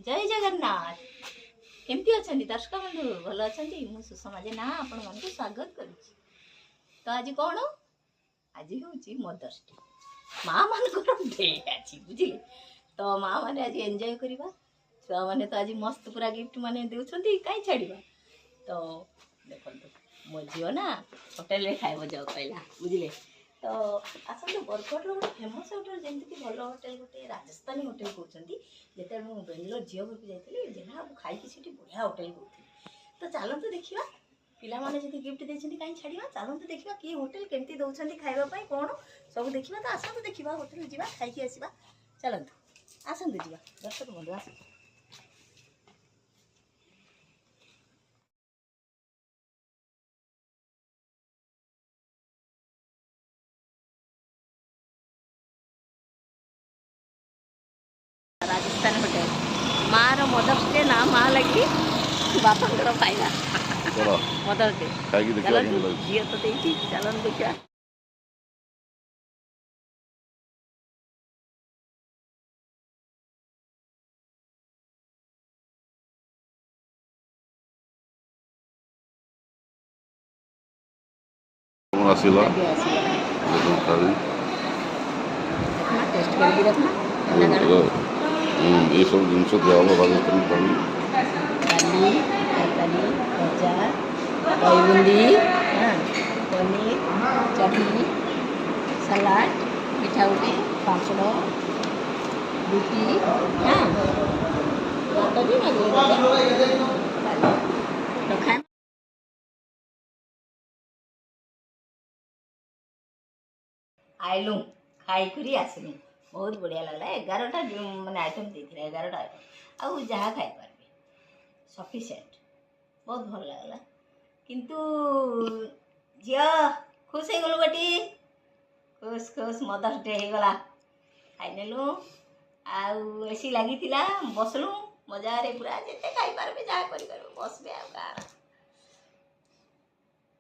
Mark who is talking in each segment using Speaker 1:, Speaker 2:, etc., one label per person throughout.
Speaker 1: जय जगन्नाथ केमती अच्छा दर्शक बंधु भल अच्छा मुझे सुषमा जे ना आपण मन को स्वागत करुच्ची। तो आज कौन आज हूँ मदर्स डे माँ मान डे आज बुझे। तो माँ मैंने आज एंजॉय करवा छुआ मैंने तो आज मस्त पूरा गिफ्ट माने देउछंती कहीं छाड़वा। तो देखो मो झील ना होटेल खाइब जाओ कहला बुझे। तो आसतु बरगढ़ गोटे फेमस होटेल जमीक भल होटेल गोटे राजस्थानी होटेल कहते जिते मुझे बेंगलोर झील घर को जाइए जेना खाई बढ़िया होटेल कहती। तो चलते देखा पिला माने जब गिफ्ट देते कहीं छाड़ा चलते देखा किए होटेल केमती दौरान खावाई कौन सब देखा। तो आसतु देखा होटेल जा खाई आसवा चलतु आसतु जा दर्शक बंधु आस राजस्थान होटेल माँ रो मदर्स डे ना माँ लगी बापा फायदा मदर्स डे चलो झील तो देखी चलो देखा।
Speaker 2: आसिला
Speaker 1: टेस्ट करके देखना
Speaker 2: ये सब जिनस दिया राजस्थानी थाली
Speaker 1: दाली तरकारी भजा दही बुंदी पनीर चटनी सलाद मिठा उठी पापड़ रुटी तो खाए आइलु खाई कर आसलु बहुत बढ़िया लगला। 11टा माने आइटम देते 11टा आइटम आउ जहाँ खाई पारे सफिसीयंट बहुत भल लगला। किंतु झील खुश हो गलु बेटी खुश खुश मदर्स डे हो गला खाई नेलु आउ एसी लगी बसलु मजारे पूरा जिते खाई पारे जहाँ कर बसबे आ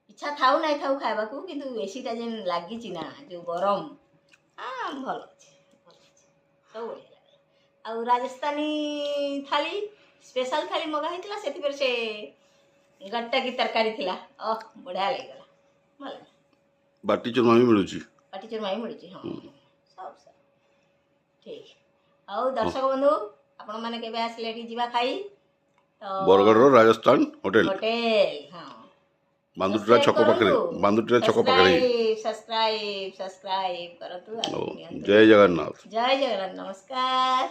Speaker 1: इच्छा थाऊ ना थाऊ खावा को किंतु एसी टा जेन लगी ना जो गरम भल अच्छे सब बढ़िया लगे। आउ राजस्थानी थाली स्पेशल थाली मगा होता से गट्टा की तरकारी थिला बढ़िया लगला भल
Speaker 2: बाटी चूरमा भी मिलुची
Speaker 1: बाटी चूरमा भी मिलुची हाँ सब सब ठीक। आउ दर्शक बंधु आपण माने केबे आसले जीवा खाई तो
Speaker 2: बरगढ़ राजस्थान होटेल
Speaker 1: होटेल हाँ
Speaker 2: बांदुटरा छक पाखरे
Speaker 1: सब्सक्राइब करतु।
Speaker 2: जय जगन्नाथ
Speaker 1: जय जगन्नाथ नमस्कार।